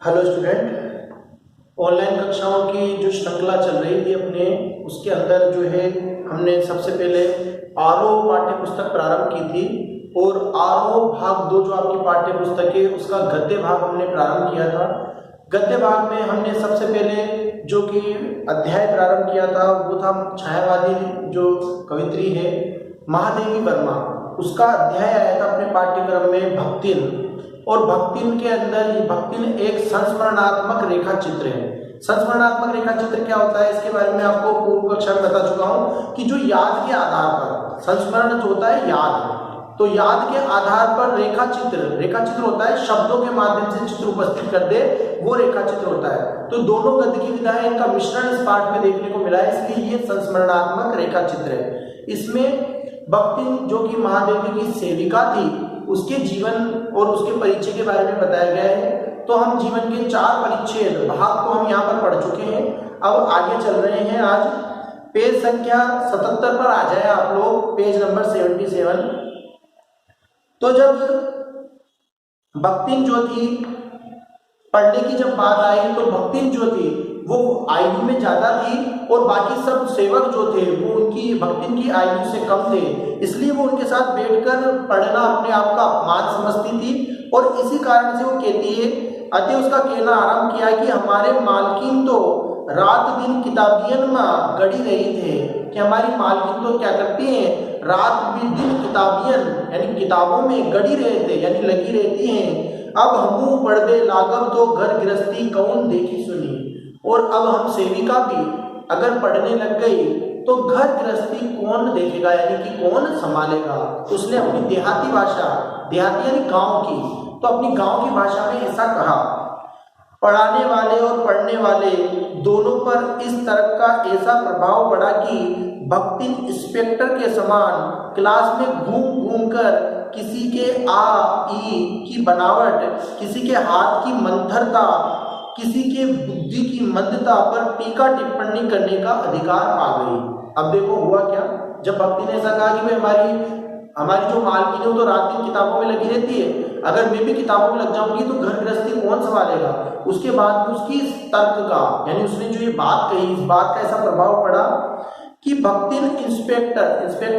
Hello student, online कक्षाओं की जो श्रृंखला चल रही थी अपने, उसके अंदर जो है हमने सबसे पहले आरोह पाठ्य पुस्तक प्रारंभ की थी और आरोह भाग 2 जो आपकी पाठ्य पुस्तक है उसका गद्य भाग हमने प्रारंभ किया था। गद्य भाग में हमने सबसे पहले जो कि अध्याय प्रारंभ किया था वो था छायावादी जो कवित्री है महादेवी वर्मा, उसका अध्याय आया था अपने पाठ्यक्रम में भक्तिन। और भक्तिन के अंदर ये भक्तिन एक संस्मरणात्मक रेखा चित्र है। संस्मरणात्मक रेखा चित्र क्या होता है इसके बारे में आपको पूर्व कक्षा में बता चुका हूं कि जो याद के आधार पर संस्मरण जो होता है याद, तो याद के आधार पर रेखा चित्र होता है शब्दों के माध्यम से चित्र उपस्थित कर दे, वो रेखा चित्र होता है। तो दोनों गद्य की विधाएं इनका मिश्रण इस पाठ में देखने को मिला है, इसलिए ये संस्मरणात्मक रेखा चित्र है। इसमें भक्तिन जो कि महादेवी की सेविका थी उसके जीवन और उसके परिचय के बारे में बताया गया है। तो हम जीवन के 4 परिच्छेद भाग को हम यहाँ पर पढ़ चुके हैं। अब आगे चल रहे हैं। आज पेज संख्या 77 पर आ जाए आप लोग, पेज नंबर 77। तो जब भक्तिन जो थी पढ़ने की जब बात आई तो भक्तिन जो थी वो आयु में ज्यादा थी और बाकी सब सेवक जो थे वो उनकी भक्तिन की आयु से कम थे, इसलिए वो उनके साथ बैठकर पढ़ना अपने आप का अपमान समझती थी। और इसी कारण से वो कहती है, अतः उसका कहना आरंभ किया कि हमारे मालकिन तो रात दिन किताबियन में गड़ी रही थे, कि हमारी मालकिन तो क्या करती हैं, रात भी दिन किताबियन यानी किताबों में गड़ी रहे थे यानी लगी रहती हैं। अब हमू पढ़दे लागब तो घर गृहस्थी कौन देखी सुनी। और अब हम सेविका भी अगर पढ़ने लग गई तो घर गृहस्थी कौन देखेगा यानी कि कौन संभालेगा। तो उसने अपनी देहाती भाषा, देहाती यानी गांव की, तो अपनी गांव की भाषा में ऐसा कहा। पढ़ाने वाले और पढ़ने वाले दोनों पर इस तरह का ऐसा प्रभाव पड़ा कि भक्तिन इंस्पेक्टर के समान क्लास में घूम घूम कर किसी के आ ई की बनावट, किसी के हाथ की मंथरता, किसी के बुद्धि की मंदता पर टीका टिप्पणी करने का अधिकार पा गई। अब देखो हुआ क्या, जब भक्ति ने ऐसा कहा कि भाई हमारी जो मालकिन है वो तो रात दिन किताबों में लगी रहती है, अगर मैं भी किताबों में लग जाऊंगी तो घर गृहस्थी कौन संभालेगा। उसके बाद उसकी तर्क का यानी उसने जो ये बात कही, इस बात का ऐसा प्रभाव पड़ा कि भक्तिन इंस्पेक्टर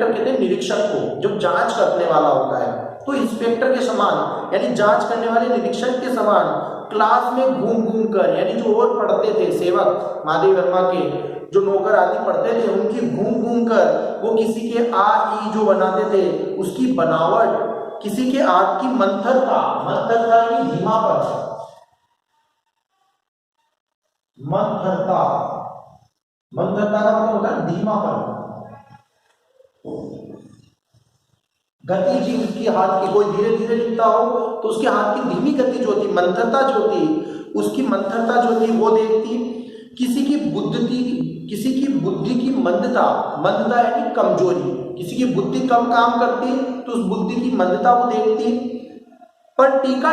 कहते हैं निरीक्षक को, जो जांच करने वाला होता है, तो इंस्पेक्टर के समान यानी जांच करने वाले निरीक्षक के समान क्लास में घूम घूम कर, यानी जो और पढ़ते थे सेवक महादेवी वर्मा के जो नौकर आदि पढ़ते थे उनकी घूम घूम कर वो किसी के आ ई जो बनाते थे उसकी बनावट, किसी के हाथ की मंथरता यानी धीमापन, मंथरता का मतलब होता है धीमापन, गति जी उसकी हाथ की, कोई धीरे धीरे लिखता हो तो उसके हाथ की धीमी गति जो थी, मंथरता जो थी, उसकी मंथरता जो थी वो देखती। किसी की बुद्धि की मंदता यानी कमजोरी, किसी की बुद्धि कम काम करती तो उस बुद्धि की मंदता वो देखती। पर टीका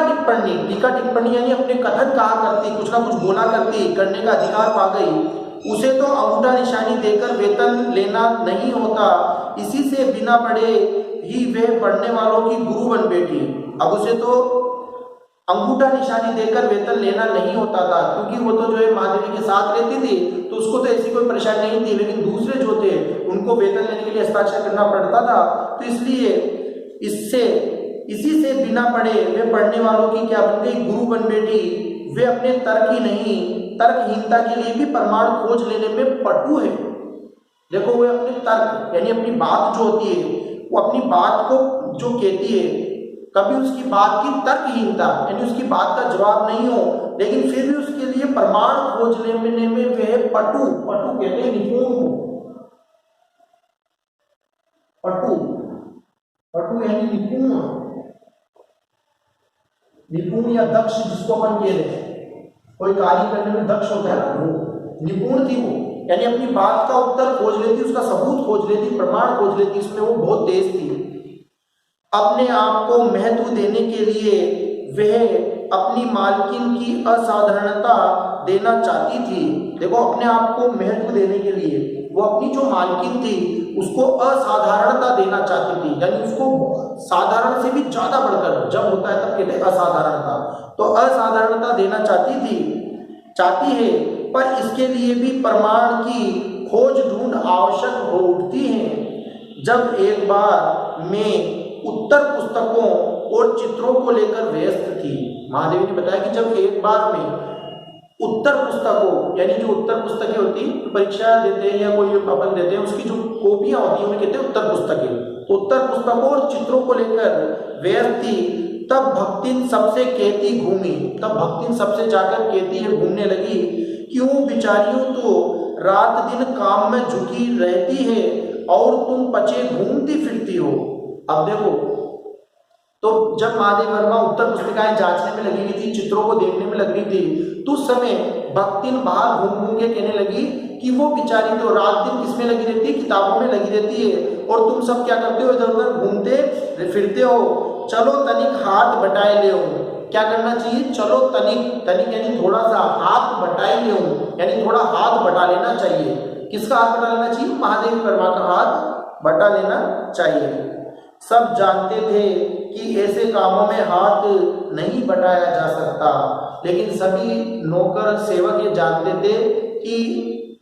टिप्पणी यानी अपने कथन कहा करती, कुछ ना कुछ बोला करती, करने का अधिकार पा गई। उसे तो अंगूठा निशानी देकर वेतन लेना नहीं होता, इसी से बिना पढ़े ही वह पढ़ने वालों की गुरु बन बैठी। अब उसे तो अंगूठा निशानी देकर वेतन लेना नहीं होता था, क्योंकि वो तो जो है महादेवी के साथ रहती थी तो उसको तो ऐसी कोई परेशानी नहीं थी, लेकिन दूसरे जो थे उनको वेतन लेने के लिए हस्ताक्षर करना पड़ता था। तो इसलिए इसी से बिना पढ़े वे पढ़ने वालों की क्या बन गई, गुरु बन बैठी। वे अपने तर्क ही नहीं तर्कहीनता के लिए भी प्रमाण खोज लेने में पटु है। देखो वे अपने तर्क यानी अपनी बात जो होती है वो अपनी बात को जो कहती है, कभी उसकी बात की तर्कहीनता यानी उसकी बात का जवाब नहीं हो, लेकिन फिर भी उसके लिए प्रमाण खोज लेने में वह पटु कहते हैं निपुण को, पटु यानी निपुण या दक्ष जिसको अपन कह रहे हैं, कोई कार्य करने में दक्ष होता है ना, वो निपुण थी वो, यानी अपनी बात का उत्तर खोज लेती, उसका सबूत खोज लेती, प्रमाण खोज लेती, इसमें वो बहुत तेज थी। अपने आप को महत्व देने के लिए वह अपनी मालकिन की असाधारणता देना चाहती थी। देखो अपने आप को महत्व देने के लिए वो अपनी जो मालकिन थी उसको असाधारणता देना चाहती थी, यानी उसको साधारण से भी ज्यादा बढ़कर, जब होता है तब कहते हैं असाधारणता, तो असाधारणता देना चाहती है। पर इसके लिए भी प्रमाण की खोज ढूंढ आवश्यक हो उठती है। जब एक बार मैं उत्तर पुस्तकों और चित्रों को लेकर व्यस्त थी, महादेवी ने बताया कि जब एक बार में उत्तर पुस्तकों, यानी जो उत्तर पुस्तकें होती परीक्षा देते हैं या कोई अपन देते हैं, उसकी जो कॉपियां होती हैं उन्हें कहते हैं उत्तर पुस्तकें, तो उत्तर पुस्तकों और चित्रों को लेकर व्यस्त थी, तब भक्तिन सबसे कहती घूमी, तब भक्तिन सबसे जाकर कहती है, घूमने लगी, क्यों बिचारियों तो रात दिन काम में झुकी रहती है और तुम पचे घूमती फिरती हो। अब देखो, तो जब महादेवी वर्मा उत्तर पुस्तिकाएं जांचने में लगी हुई थी, चित्रों को देखने में लगी थी, तो उस समय भक्तिन बाहर घूम घूम के कहने लगी कि वो बेचारी तो रात दिन किसमें लगी रहती है, किताबों में लगी रहती है, और तुम सब क्या करते हो, इधर उधर घूमते फिरते हो। चलो तनिक हाथ बटाए ले हो, क्या करना चाहिए, चलो तनिक, तनिक यानी थोड़ा सा, हाथ बटाए ले हो यानी थोड़ा हाथ बटा लेना चाहिए। किसका हाथ बटा लेना चाहिए, महादेवी वर्मा का हाथ बटा लेना चाहिए। सब जानते थे कि ऐसे कामों में हाथ नहीं बटाया जा सकता, लेकिन सभी नौकर सेवक ये जानते थे कि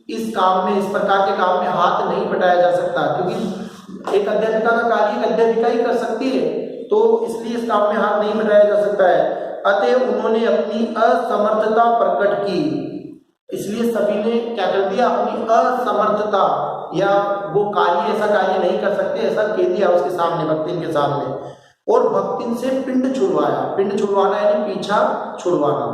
इस काम में, इस प्रकार के काम में हाथ नहीं बटाया जा सकता, क्योंकि एक अध्यापिका का कार्य एक अध्यापिका ही कर सकती है, तो इसलिए इस काम में हाथ नहीं बटाया जा सकता है। अतः उन्होंने अपनी असमर्थता प्रकट की, इसलिए सभी ने क्या कर दिया, अपनी असमर्थता, या वो कार्य, ऐसा कार्य नहीं कर सकते, ऐसा कह दिया उसके सामने, भक्तिन के सामने, और भक्तिन से पिंड छुड़वाया। पिंड छुड़वाना यानी पीछा छुड़वाना।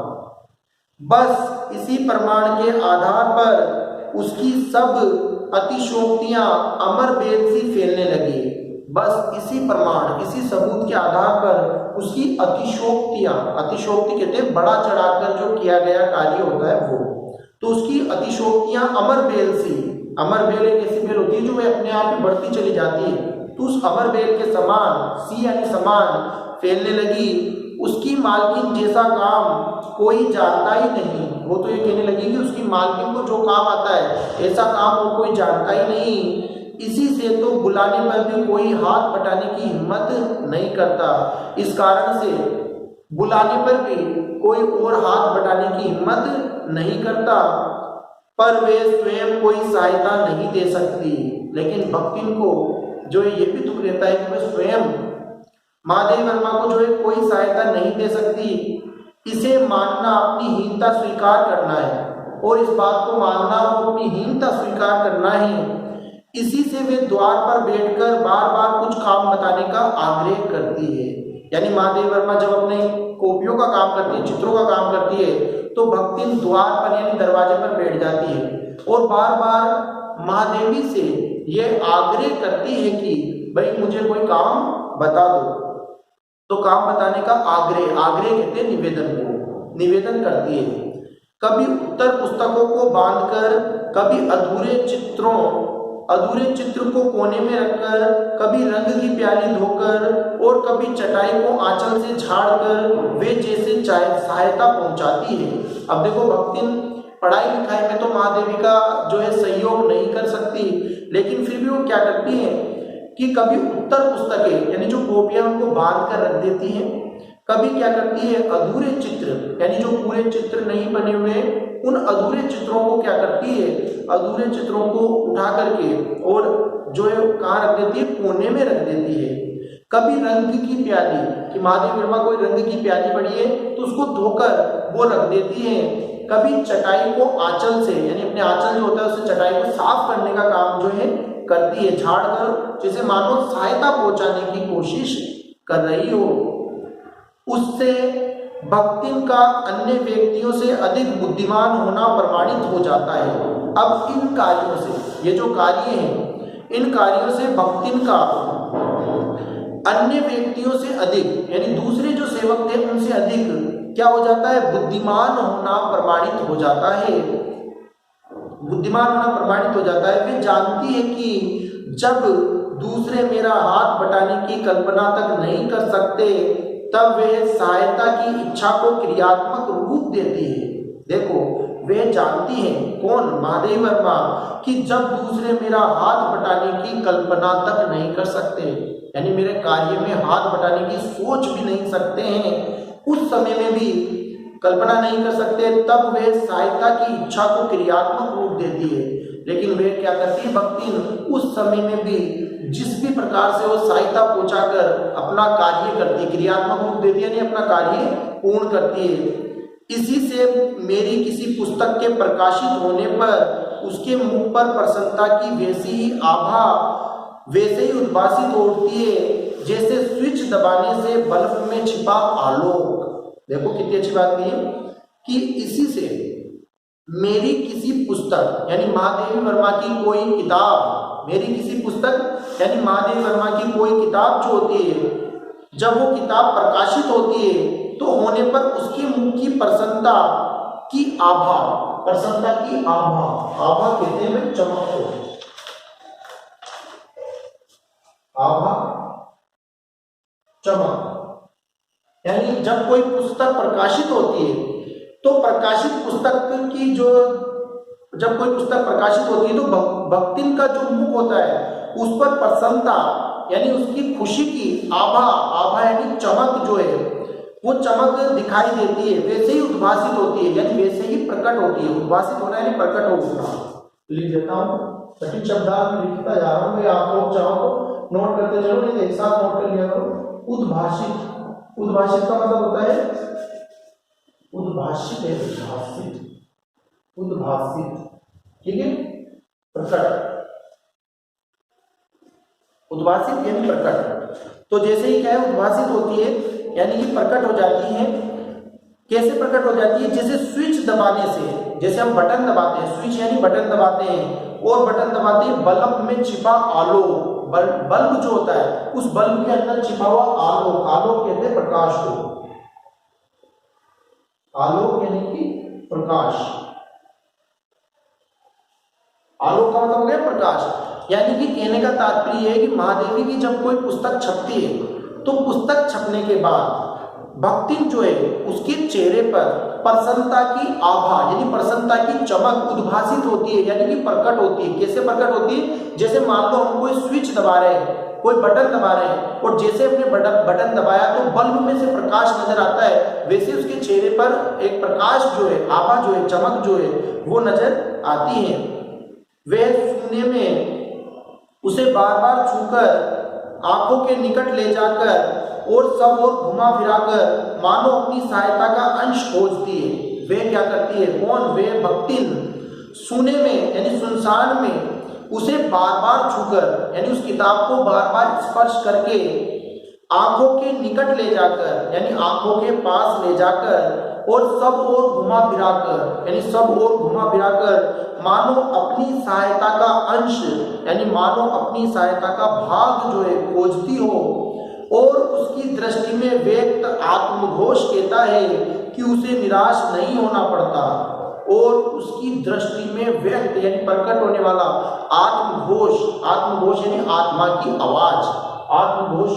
बस इसी प्रमाण के आधार पर उसकी सब अतिशोक्तियां अमर बेल सी फैलने लगी। बस इसी प्रमाण, इसी सबूत के आधार पर उसकी अतिशोक्तियां, अतिशोक्ति कहते हैं बड़ा चढ़ाकर जो किया गया कार्य होता है वो, तो उसकी अतिशोक्तियां अमर बेल सी, अमर बेल एक ऐसी बेल होती है जो वह अपने आप ही बढ़ती चली जाती है, तो उस अमर बेल के समान, सी यानी समान, फैलने लगी। उसकी मालकिन जैसा काम कोई जानता ही नहीं। वो तो ये कहने लगी कि उसकी मालकिन को जो काम आता है ऐसा काम वो कोई जानता ही नहीं। इसी से तो बुलाने पर भी कोई हाथ बटाने की हिम्मत नहीं करता। इस कारण से बुलाने पर भी कोई और हाथ बटाने की हिम्मत नहीं करता, पर वे स्वयं कोई सहायता नहीं दे सकती। लेकिन भक्तिन को जो है ये भी दुख रहता है कि वे स्वयं महादेवी वर्मा को जो है कोई सहायता नहीं दे सकती। इसे मानना अपनी हीनता स्वीकार करना है, और इस बात को मानना वो अपनी हीनता स्वीकार करना है। इसी से वे द्वार पर बैठकर बार बार कुछ काम बताने का आग्रह करती है। यानी महादेवी वर्मा जब अपने कॉपियों का काम करती है, चित्रों का काम करती है, तो भक्तिन द्वार पर यानी दरवाजे पर बैठ जाती है और बार बार महादेवी से ये आग्रह करती है कि भाई मुझे कोई काम बता दो। तो काम बताने का आग्रह, आग्रह कहते हैं निवेदन को, निवेदन करती है। कभी उत्तर पुस्तकों को बांधकर, कभी अधूरे चित्र को कोने में रखकर, कभी रंग की प्याली धोकर, और कभी चटाई को आंचल से झाड़कर वे जैसे सहायता पहुंचाती है। अब देखो भक्तिन पढ़ाई लिखाई में तो महादेवी का जो है सहयोग नहीं कर सकती, लेकिन फिर भी वो क्या करती है कि कभी उत्तर पुस्तकें यानी जो कॉपियां उनको बांध कर रख देती हैं, कभी क्या करती है अधूरे चित्र यानी जो पूरे चित्र नहीं बने हुए उन अधूरे चित्रों को क्या करती है, अधूरे चित्रों को उठा करके और जो है कहाँ रख देती है, कोने में रख देती है। कभी रंग की प्याली, कि महादेवी वर्मा कोई रंग की प्याली पड़ी है तो उसको धोकर वो रख देती है। कभी चटाई को आंचल से यानी अपने आंचल जो होता है उससे चटाई को साफ करने का काम जो है करती है, झाड़ कर, जैसे मानो सहायता पहुंचाने की कोशिश कर रही हो। उससे भक्तिन का अन्य व्यक्तियों से अधिक बुद्धिमान होना प्रमाणित हो जाता है। अब इन कार्यों से, ये जो कार्य हैं, इन कार्यों से भक्तिन का अन्य व्यक्तियों से अधिक यानी दूसरे जो सेवक थे उनसे अधिक क्या हो जाता है, बुद्धिमान होना प्रमाणित हो जाता है। बुद्धिमान होना प्रमाणित हो जाता है। वे जानती है कि जब दूसरे मेरा हाथ बटाने की कल्पना तक नहीं कर सकते तब वे सहायता की इच्छा को क्रियात्मक रूप देती है। देखो वे जानती हैं, कौन, महादेवी वर्मा, कि जब दूसरे मेरा हाथ बटाने की कल्पना तक नहीं कर सकते, यानी मेरे कार्य में हाथ बटाने की सोच भी नहीं सकते हैं, उस समय में भी कल्पना नहीं कर सकते, तब वे सहायता की इच्छा को क्रियात्मक रूप देती है। लेकिन वे क्या करती है भक्ति, उस समय में भी जिस भी प्रकार से वो सहायता पहुंचाकर अपना कार्य करती है, क्रियात्मक रूप देती है, यानी अपना कार्य पूर्ण करती है। इसी से मेरी किसी पुस्तक के प्रकाशित होने पर उसके मुख पर प्रसन्नता की वैसी ही आभा, वैसे ही उद्भासित होती है जैसे स्विच दबाने से बल्ब में छिपा आलोक। देखो कितनी अच्छी बात है कि इसी से मेरी किसी पुस्तक, यानी महादेवी वर्मा की कोई किताब, मेरी किसी पुस्तक यानी महादेवी वर्मा की कोई किताब जो होती है, जब वो किताब प्रकाशित होती है तो होने पर उसके मुख की प्रसन्नता की आभा, प्रसन्नता की आभा, आभा कहते हैं चमक को, आभा चमक, यानी जब कोई पुस्तक प्रकाशित होती है तो प्रकाशित पुस्तक की जो, जब कोई पुस्तक प्रकाशित होती है तो भक्तिन का जो मुख होता है उस पर प्रसन्नता यानी उसकी खुशी की आभा, आभा यानी चमक जो है वो चमक दिखाई देती है, वैसे ही उद्भासित होती है, यानी वैसे ही प्रकट होती है। उद्भासित होना यानी प्रकट होना। लिख देता हूँ, सटीक शब्दार्थ में लिखता जा रहा हूँ, आप लोग चाहो तो नोट करते चलो, नहीं तो एक साथ नोट कर लिया करो। उद्भाषित, उद्भाषित का मतलब होता है उद्भाषित है, उद्भाषित, उद्भाषित, ठीक है, प्रकट, उद्भासित यानी प्रकट। तो जैसे ही क्या है उद्भासित होती है यानी कि प्रकट हो जाती है। कैसे प्रकट हो जाती है? जैसे स्विच दबाने से, जैसे हम बटन दबाते हैं, स्विच यानी बटन दबाते हैं, और बटन दबाते हैं बल्ब में छिपा आलोक, बल्ब जो होता है उस बल्ब के अंदर छिपा हुआ आलोक, आलोक कहते हैं प्रकाश को, आलोक यानी कि प्रकाश, आलोक का मतलब हो गया प्रकाश। यानी कि कहने का तात्पर्य है कि महादेवी की जब कोई पुस्तक छपती है तो पुस्तक छपने के बाद भक्तिन जो है उसके चेहरे पर प्रसन्नता की आभा यानी प्रसन्नता की चमक उद्भासित होती है, यानी कि प्रकट होती है। कैसे प्रकट होती है? जैसे मान लो हम कोई स्विच दबा रहे हैं, कोई बटन दबा रहे हैं, और जैसे हमने बटन दबाया तो बल्ब में से प्रकाश नजर आता है, वैसे उसके चेहरे पर एक प्रकाश जो है, आभा जो है, चमक जो है वो नजर आती है। वह सुनने में उसे बार बार छूकर, आंखों के निकट ले जाकर और सब और घुमा फिराकर मानो अपनी सहायता का अंश खोजती है। वे क्या करती है? कौन? वे भक्तिन सुने में यानी सुनसान में उसे बार बार छूकर यानी उस किताब को बार बार स्पर्श करके आंखों के निकट ले जाकर यानी आंखों के पास ले जाकर और सब ओर घुमा फिराकर यानी सब ओर घुमा फिराकर मानो अपनी सहायता का अंश यानी मानो अपनी सहायता का भाग जो है खोजती हो। और उसकी दृष्टि में व्यक्त आत्मघोष कहता है कि उसे निराश नहीं होना पड़ता, और उसकी दृष्टि में व्यक्त यानी प्रकट होने वाला आत्मघोष, आत्मघोष यानी आत्मा की आवाज, आत्मघोष।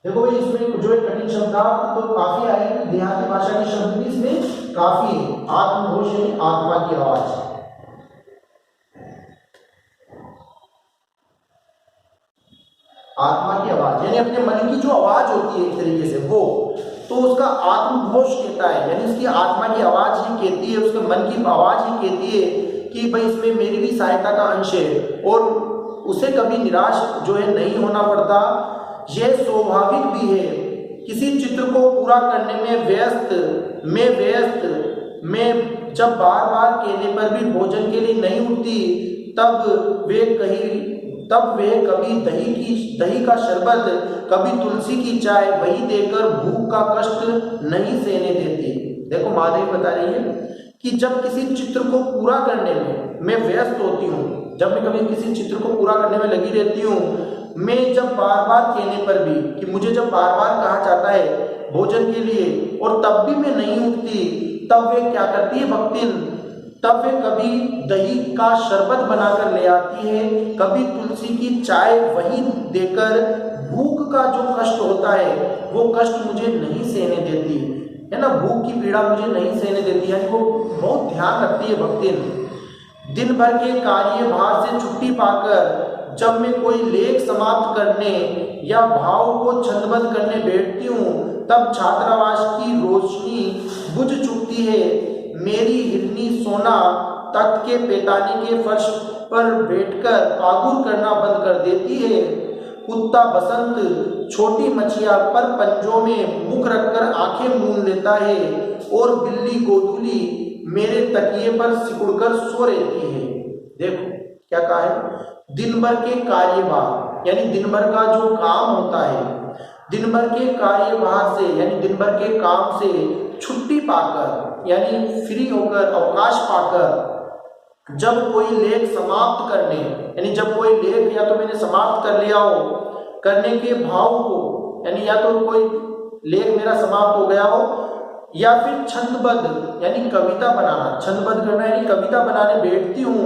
देखो इसमें जो एक कठिन शब्द था तो काफी आएंगे, देहाती भाषा के शब्द भी इसमें काफी है। आत्मघोष यानी आत्मा की आवाज, आत्मा की आवाज यानी अपने मन की जो आवाज होती है एक तरीके से वो, तो उसका आत्मघोष कहता है, यानी उसकी आत्मा की आवाज ही कहती है, उसके मन की आवाज ही कहती है कि भाई इसमें मेरी भी सहायता का अंश है और उसे कभी निराश जो है नहीं होना पड़ता। यह स्वाभाविक भी है, किसी चित्र को पूरा करने में व्यस्त में जब बार बार कहने पर भी भोजन के लिए नहीं उठती, तब वे कभी दही का शरबत, कभी तुलसी की चाय वही देकर भूख का कष्ट नहीं सहने देती। देखो महादेवी बता रही है कि जब किसी चित्र को पूरा करने में मैं व्यस्त होती हूँ, जब मैं कभी किसी चित्र को पूरा करने में लगी रहती हूँ, मैं जब बार बार कहने पर भी कि मुझे जब बार बार कहा जाता है भोजन के लिए और तब भी मैं नहीं उठती, तब वे क्या करती है भक्तिन, तब वे कभी दही का शरबत बनाकर ले आती है, कभी तुलसी की चाय वही देकर भूख का जो कष्ट होता है वो कष्ट मुझे नहीं सहने देती। है ना, भूख की पीड़ा मुझे नहीं सहने देती है, वो बहुत ध्यान रखती है भक्तिन। दिन भर के कार्यभार से छुट्टी पाकर जब मैं कोई लेख समाप्त करने या भाव को छंदबद्ध करने बैठती हूँ, तब छात्रावास की रोशनी बुझ चुकती है। मेरी हिरनी सोना तख्त के पैतानी के फर्श पर बैठकर पागुर करना बंद कर देती है। कुत्ता बसंत छोटी मछिया पर पंजों में मुख रखकर आंखें मूंद लेता है और बिल्ली गोधूली मेरे तकिए पर सिकुड़कर सो रहती है। देखो क्या कहा है, दिन भर के कार्यभार यानी दिन भर का जो काम होता है, दिन भर के कार्यभार से यानी दिन भर के काम से छुट्टी पाकर यानी फ्री होकर अवकाश पाकर जब कोई लेख समाप्त करने यानी जब कोई लेख या तो मैंने समाप्त कर लिया हो, करने के भाव को यानी या तो कोई लेख मेरा समाप्त हो गया हो या फिर छंदबद्ध यानी कविता बनाना, छंदबद्ध करना यानी कविता बनाने बैठती हूँ,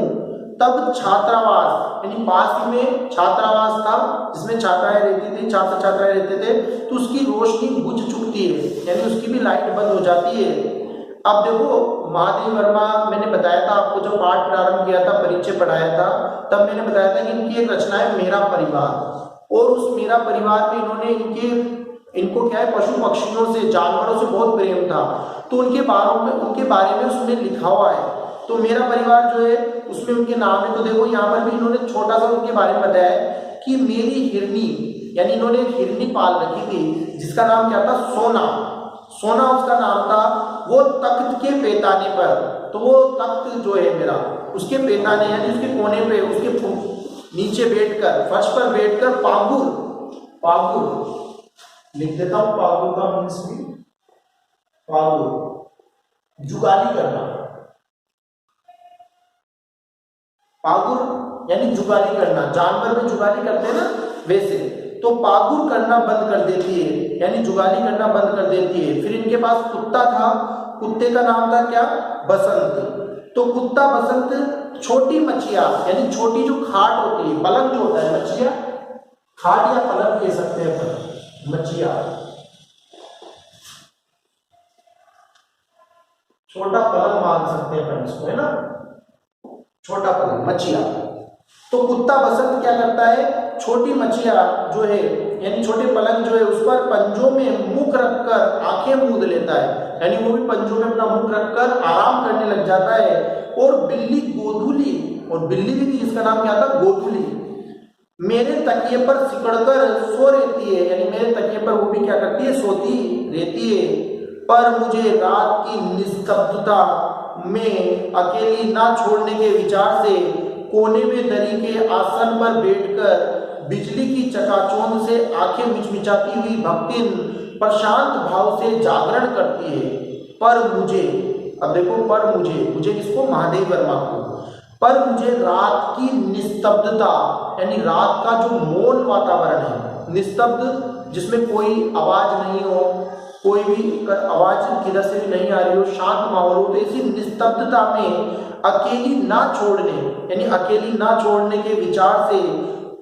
तब छात्रावास यानी पास ही में छात्रावास था जिसमें छात्राएं रहती थी, छात्र छात्राएं रहते थे, तो उसकी रोशनी बुझ चुकती है यानी उसकी भी लाइट बंद हो जाती है। अब देखो महादेव वर्मा, मैंने बताया था आपको जब पाठ प्रारंभ किया था, परिचय पढ़ाया था, तब मैंने बताया था कि इनकी एक रचना है मेरा परिवार, और उस मेरा परिवार में इन्होंने इनको क्या है पशु पक्षियों से, जानवरों से बहुत प्रेम था, तो उनके बारे में उसमें लिखा हुआ है। तो मेरा परिवार जो है उसमें उनके नाम है, तो देखो यहाँ पर भी इन्होंने छोटा सा उनके बारे में बताया है कि मेरी हिरनी यानी इन्होंने एक हिरनी पाल रखी थी जिसका नाम क्या था, सोना। सोना उसका नाम था। वो तख्त के पैताने पर, तो वो तख्त जो है मेरा उसके पैताने यानी उसके कोने पे, उसके नीचे बैठकर, फर्श पर बैठकर पागुर लिख देता हूं, पागुर का मीन्स भी पागुर जुगाली करना, पागुर यानी जुगाली करना, जानवर में जुगाली करते हैं ना वैसे, तो पागुर करना बंद कर देती है यानी जुगाली करना बंद कर देती है। फिर इनके पास कुत्ता था, कुत्ते का नाम था क्या, बसंत। तो कुत्ता बसंत छोटी मछिया यानी छोटी जो खाट होती है, पलंग जो होता है, मछिया खाट या पलंग कह सकते हैं अपन, मछिया छोटा पलंग मान सकते हैं अपन इसको, है ना, छोटा पलंग मछिया। तो कुत्ता बसंत क्या करता है, छोटी मछिया जो है यानी छोटे पलंग जो है उस पर पंजों में मुख रखकर आंखें मूंद लेता है यानी वो भी पंजों में अपना मुख रखकर आराम करने लग जाता है। और बिल्ली गोधूली, और बिल्ली भी थी जिसका नाम क्या था, गोधूली, मेरे तकिए पर सिकड़कर सो रहती है यानी मेरे तकिए पर वो भी क्या करती है, सोती रहती है। पर मुझे रात की निस्तब्धता में अकेली ना छोड़ने के विचार से कोने में दरी के आसन पर बैठकर बिजली की चकाचौंध से आंखें मिचमिचाती हुई भक्तिन प्रशांत भाव से जागरण करती है। पर मुझे, अब देखो पर मुझे किसको, महादेव वर्मा को, पर मुझे रात की निस्तब्धता यानी रात का जो मौन वातावरण है, निस्तब्ध जिसमें कोई आवाज नहीं हो, कोई भी आवाज किधर से भी नहीं आ रही हो, शांत माहौल हो, तो इसी निस्तब्धता में अकेली ना छोड़ने यानी अकेली ना छोड़ने के विचार से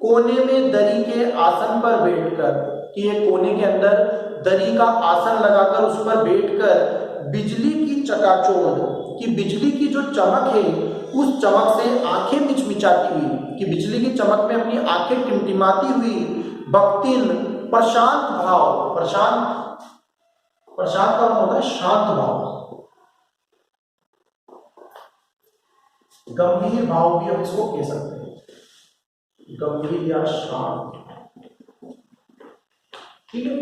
कोने में दरी के आसन पर बैठकर, कि ये कोने के अंदर दरी का आसन लगाकर उस पर बैठकर बिजली की चकाचौंध, कि बिजली की जो चमक है उस चमक से आंखें मिचमिचाती हुई, कि बिजली की चमक में अपनी आंखें टिमटिमाती हुई भक्तिन प्रशांत भाव, प्रशांत का मतलब होता है शांत भाव, गंभीर भाव भी हम इसको कह सकते हैं, गंभीर या शांत, ठीक है।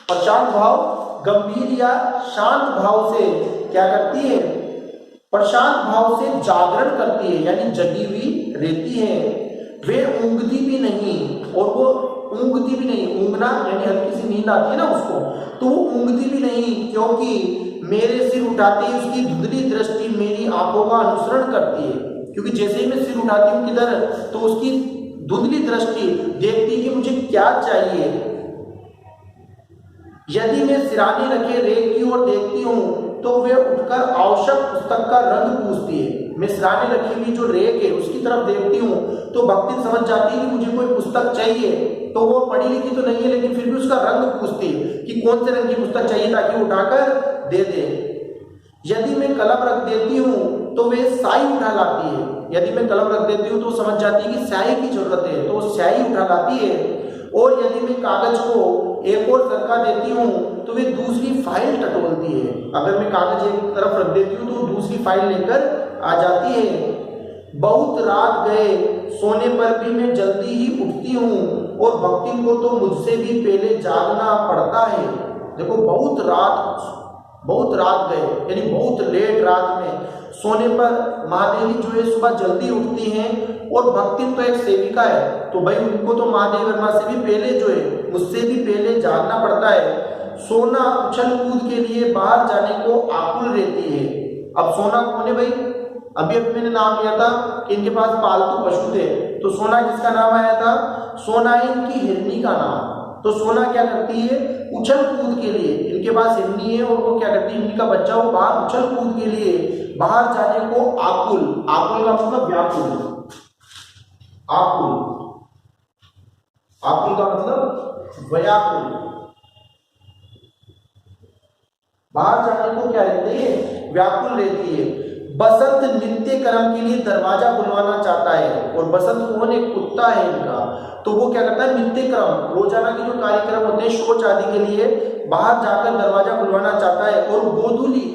प्रशांत भाव गंभीर या शांत भाव से क्या करती है, प्रशांत भाव से जागरण करती है यानी जगी हुई रहती है। वे ऊँगती भी नहीं, और वो ऊँगती भी नहीं, ऊँगना यानी हल्की सी नींद आती है ना उसको, तो वो ऊँगती भी नहीं, क्योंकि मेरे सिर उठाते ही उसकी धुंधली दृष्टि मेरी आंखों का अनुसरण करती है, क्योंकि जैसे ही मैं सिर उठाती हूँ किधर, तो उसकी धुंधली दृष्टि देखती है कि मुझे क्या चाहिए। यदि मैं सिराने रखे रेख की ओर देखती हूँ तो वे उठकर आवश्यक पुस्तक का रंग पूछती है, मैं सिराने रखी हुई जो रेक है उसकी तरफ देखती हूँ तो भक्तिन समझ जाती है कि मुझे कोई पुस्तक चाहिए। तो वो पढ़ी लिखी तो नहीं है लेकिन फिर भी उसका रंग पूछती है कि कौन से रंग की पुस्तक चाहिए ताकि उठाकर दे दे। यदि मैं कलम रख देती हूँ तो वे स्याही उठा लाती है। यदि मैं कलम रख देती हूँ तो समझ जाती है कि स्याही की जरूरत है तो स्याही उठा लाती है। और यदि मैं कागज को एक और सरका देती हूँ तो वे दूसरी फाइल टटोलती है। अगर मैं कागज एक तरफ रख देती हूँ तो दूसरी फाइल लेकर आ जाती है। बहुत रात गए सोने पर भी मैं जल्दी ही उठती हूँ और भक्ति को तो मुझसे भी पहले जागना पड़ता है। देखो बहुत रात गए यानी बहुत लेट रात में सोने पर महादेवी जो है सुबह जल्दी उठती हैं और भक्ति तो एक सेविका है तो भाई उनको तो महादेव वर्मा से भी पहले जो है मुझसे भी पहले जागना पड़ता है। सोना उछल कूद के लिए बाहर जाने को आकुल रहती है। अब सोना कौन है भाई? अभी मैंने नाम लिया था कि इनके पास पालतू पशु थे तो सोना किसका नाम आया था? सोना है इनकी हिरनी का नाम। तो सोना क्या करती है? उछल कूद के लिए, इनके पास हिरनी है और वो क्या करती है हिरनी का बच्चा वो बाहर उछल कूद के लिए बाहर जाने को आकुल। आकुल का मतलब व्याकुल। आकुल का मतलब व्याकुल। बाहर जाने को क्या रहती है? व्याकुल रहती है। बसंत नित्य कर्म के लिए दरवाजा बुलवाना चाहता है और बसंत कौन? एक कुत्ता है इनका। तो वो क्या करता है? नित्य क्रम रोजाना के जो कार्यक्रम होते हैं शौच आदि के लिए बाहर जाकर दरवाजा बुलवाना चाहता है। और गोधूली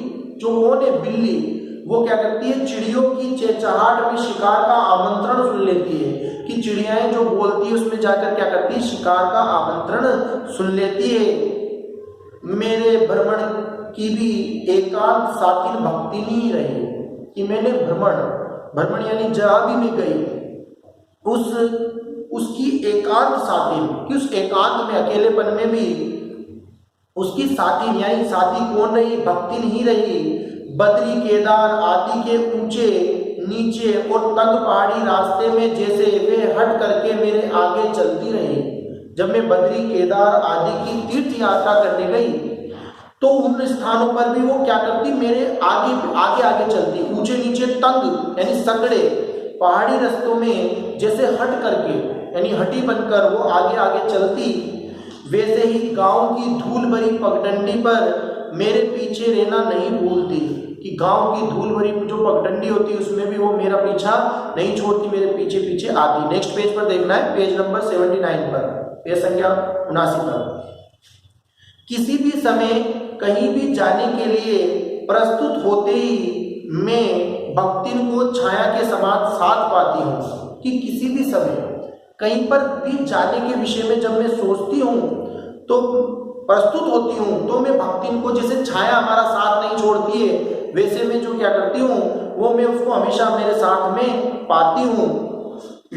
जो कौन है? बिल्ली, वो क्या करती है? चिड़ियों की चहचहाट में शिकार का आमंत्रण सुन लेती है कि चिड़ियाएं जो बोलती है उसमें जाकर क्या करती है? शिकार का आमंत्रण सुन लेती है। मेरे भ्रमण की भी एकांत साकिन भक्ति नहीं रही कि मैंने भ्रमण यानी जहां भी मैं गई उसकी एकांत साथी कि उस एकांत में अकेलेपन में भी उसकी साथी यानी साथी कौन रही? भक्ति नहीं रही। बद्री केदार आदि के ऊंचे नीचे और तंग पहाड़ी रास्ते में जैसे वे हट करके मेरे आगे चलती रही। जब मैं बद्री केदार आदि की तीर्थ यात्रा करने गई तो उन स्थानों पर भी वो क्या करती? मेरे आगे चलती। ऊंचे नीचे तंग यानी संगड़े पहाड़ी रास्तों में जैसे हट करके यानी हटी बनकर वो आगे चलती। वैसे ही गांव की धूल भरी पगडंडी पर मेरे पीछे रहना नहीं भूलती कि गांव की धूल भरी जो पगडंडी होती है उसमें भी वो मेरा पीछा नहीं छोड़ती, मेरे पीछे आती। नेक्स्ट पेज पर देखना है, पेज नंबर 79 पर, पेज संख्या 79 पर। किसी भी समय कहीं भी जाने के लिए प्रस्तुत होते ही मैं भक्तिन को छाया के समान साथ पाती हूँ कि किसी भी समय कहीं पर भी जाने के विषय में जब मैं सोचती हूँ तो प्रस्तुत होती हूँ तो मैं भक्तिन को जैसे छाया हमारा साथ नहीं छोड़ती है वैसे मैं जो क्या करती हूँ वो मैं उसको हमेशा मेरे साथ में पाती हूँ।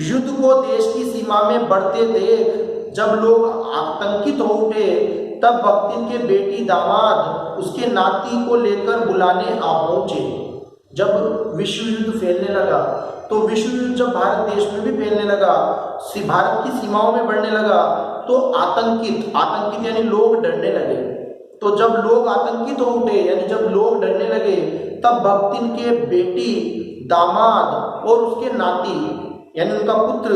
युद्ध को देश की सीमा में बढ़ते देख जब लोग आतंकित हो उठे तब भक्तिन के बेटी दामाद उसके नाती को लेकर बुलाने आ पहुंचे। जब विश्व युद्ध फैलने लगा तो विश्व युद्ध जब भारत देश में भी फैलने लगा, भारत की सीमाओं में बढ़ने लगा तो आतंकित यानी लोग डरने लगे। तो जब लोग आतंकित हो उठे यानी जब लोग डरने लगे तब भक्तिन के बेटी दामाद और उसके नाती यानी उनका पुत्र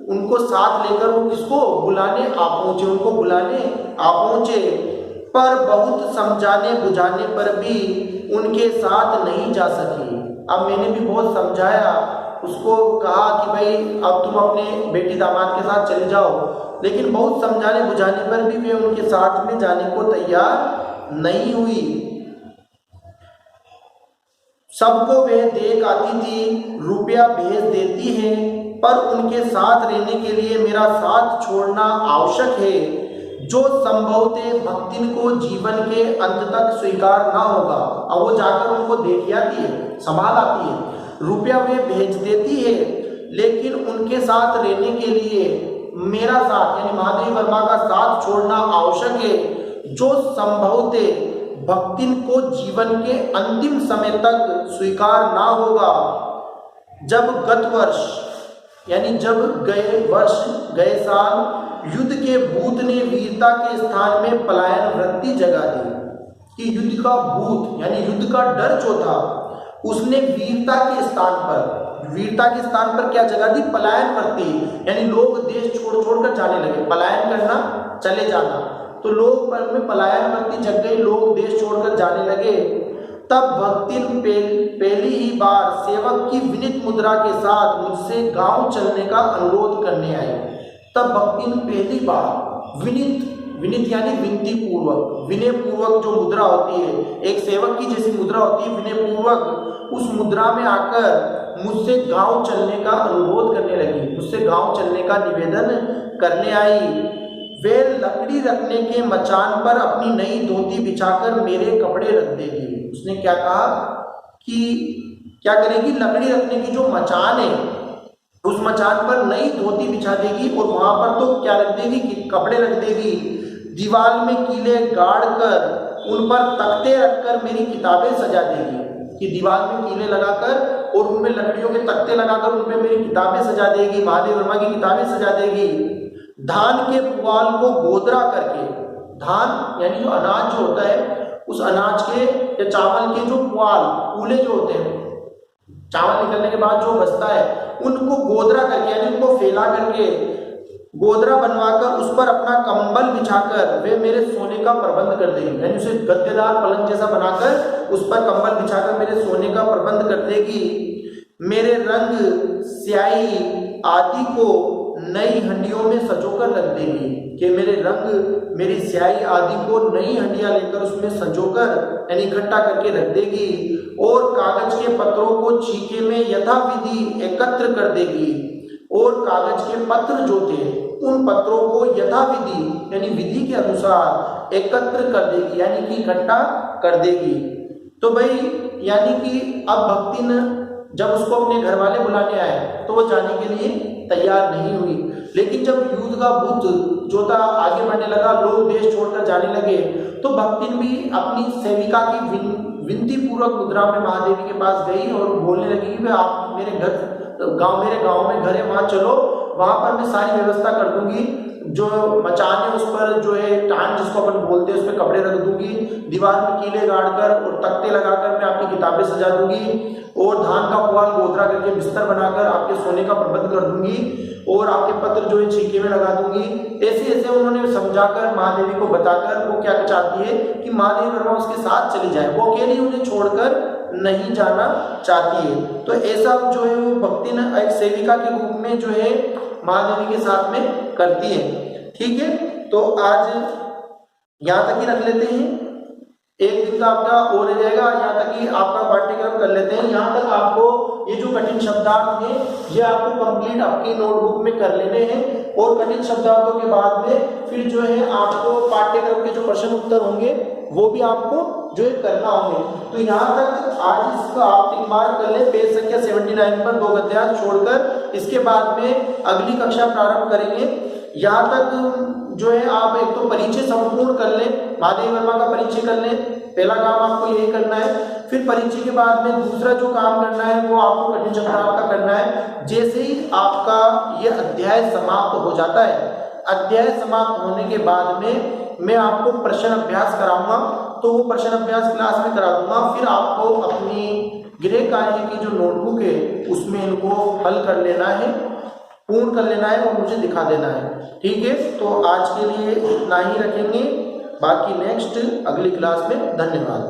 उनको साथ लेकर वो किसको बुलाने आ पहुंचे। पर बहुत समझाने बुझाने पर भी उनके साथ नहीं जा सकी। अब मैंने भी बहुत समझाया, उसको कहा कि भाई अब तुम अपने बेटी दामाद के साथ चले जाओ, लेकिन बहुत समझाने बुझाने पर भी वे उनके साथ में जाने को तैयार नहीं हुई। सबको वे देख आती थी, रुपया भेज देती है, पर उनके साथ रहने के लिए मेरा साथ छोड़ना आवश्यक है जो संभवतः भक्तिन को जीवन के अंत तक स्वीकार ना होगा। अब वो जाकर उनको देख आती है, संभाल आती है, रुपया वे भेज देती है, लेकिन उनके साथ रहने के लिए मेरा साथ यानी महादेवी वर्मा का साथ छोड़ना आवश्यक है जो संभवतः भक्तिन को जीवन के अंतिम समय तक स्वीकार ना होगा। जब गत वर्ष यानी जब गए साल युद्ध के भूत ने वीरता के स्थान में पलायन वृत्ति जगा दी कि युद्ध का भूत यानी युद्ध का डर जो था उसने वीरता के स्थान पर क्या जगह दी? पलायन वर्ती, यानी लोग देश छोड़ छोड़ कर जाने लगे। पलायन करना, चले जाना, तो लोग पर में पलायन वर्ती जग गई, लोग देश छोड़कर जाने लगे। तब भक्तिन पहली ही बार सेवक की विनीत मुद्रा के साथ मुझसे गांव चलने का अनुरोध करने आई। तब भक्तिन पहली बार विनीत यानी विनती पूर्वक, विनय पूर्वक जो मुद्रा होती है, एक सेवक की जैसी मुद्रा होती है विनय पूर्वक, उस मुद्रा में आकर मुझसे गांव चलने का अनुरोध करने लगी, मुझसे गांव चलने का निवेदन करने आई। वे लकड़ी रखने के मचान पर अपनी नई धोती बिछाकर मेरे कपड़े रख देगी। उसने क्या कहा कि क्या करेगी? लकड़ी रखने की जो मचान है उस मचान पर नई धोती बिछा देगी और वहां पर तो क्या रख देगी कि कपड़े रख देगी। दीवार में कीले गाड़ कर उन पर तख्ते रखकर मेरी किताबें सजा देगी, कि दीवार में कीले लगाकर और उनमें लकड़ियों के तख्ते लगाकर उनमें मेरी किताबें सजा देगी, महादेव वर्मा की किताबें सजा देगी। धान के पुआल को गोदरा करके, धान यानी जो अनाज जो होता है उस अनाज के या चावल के जो पुआल, पूले जो होते हैं, चावल निकलने के बाद जो बचता है, उनको गोदरा करके यानी उनको फैला करके गोदरा बनवाकर उस पर अपना कंबल बिछाकर वे मेरे सोने का प्रबंध कर देगी, यानी उसे गद्देदार पलंग जैसा बनाकर उस पर कंबल बिछाकर मेरे सोने का प्रबंध कर देगी। मेरे रंग, स्याही आदि को नई हंडियों में सजोकर रख देगी, कि मेरे रंग, मेरी स्याही आदि को नई हंडियां लेकर उसमें सजोकर यानी इकट्ठा करके रख देगी। और कागज के पत्रों को छीके में यथाविधि एकत्र कर देगी, और कागज के पत्र जो थे उन पत्रों को यथाविधि यानी विधि के अनुसार एकत्र कर देगी, यानी कि इकट्ठा कर देगी। तो भाई यानी कि अब भक्तिन जब उसको अपने घर वाले बुलाने आए तो वो जाने के लिए तैयार नहीं हुई, लेकिन जब युद्ध का बुद्ध जो था आगे बढ़ने लगा, लोग देश छोड़कर जाने लगे, तो भक्तिन भी अपनी सेविका की विनती पूर्वक मुद्रा में महादेवी के पास गई और बोलने लगी कि आप मेरे गांव में घर है, वहां चलो, वहां पर मैं सारी व्यवस्था कर दूंगी, जो मचान है उस पर जो है टान जिसको अपन बोलते हैं उस पर कपड़े रख दूंगी, दीवार में कीले गाड़कर और तख्ते लगाकर मैं आपकी किताबें सजा दूंगी, और धान का पुआल गोदरा करके बिस्तर बनाकर आपके सोने का प्रबंध कर दूंगी, और आपके पत्र जो है छीके में लगा दूंगी। ऐसे ऐसे उन्होंने समझाकर महादेवी को बताकर वो क्या चाहती है कि महादेवी वर्मा उसके साथ चली जाए, वो अकेली उन्हें छोड़कर नहीं जाना चाहती है। तो ऐसा जो है वो भक्तिन एक सेविका के रूप में जो है महादेवी के साथ में करती है। ठीक है, तो आज यहाँ तक ही रख लेते हैं, एक दिन का आपका और रह जाएगा, यहाँ तक ही आपका पाठ्यक्रम कर लेते हैं। यहाँ तक आपको ये जो कठिन शब्दार्थ हैं ये आपको कंप्लीट आपकी नोटबुक में कर लेने हैं, और कठिन शब्दार्थों के बाद में फिर जो है आपको पाठ्यक्रम के जो प्रश्न उत्तर होंगे वो भी आपको जो है करना होंगे। तो यहाँ तक आज इसका आप टिक मार्क कर ले, पेज संख्या 79 पर 2 गद्यांश छोड़कर, इसके बाद में अगली कक्षा प्रारंभ करेंगे। यहाँ तक जो है आप एक तो परिचय संपूर्ण कर लें, महादेवी वर्मा का परिचय कर लें, पहला काम आपको यही करना है। फिर परिचय के बाद में दूसरा जो काम करना है वो आपको कठिन शब्दार्थ का करना है। जैसे ही आपका ये अध्याय समाप्त हो जाता है, अध्याय समाप्त होने के बाद में मैं आपको प्रश्न अभ्यास कराऊंगा, तो वो प्रश्न अभ्यास क्लास में करा दूंगा। फिर आपको अपनी गृह कार्य की जो नोटबुक है उसमें इनको हल कर लेना है, पूर्ण कर लेना है और मुझे दिखा देना है। ठीक है, तो आज के लिए इतना ही रखेंगे, बाकी नेक्स्ट अगली क्लास में। धन्यवाद।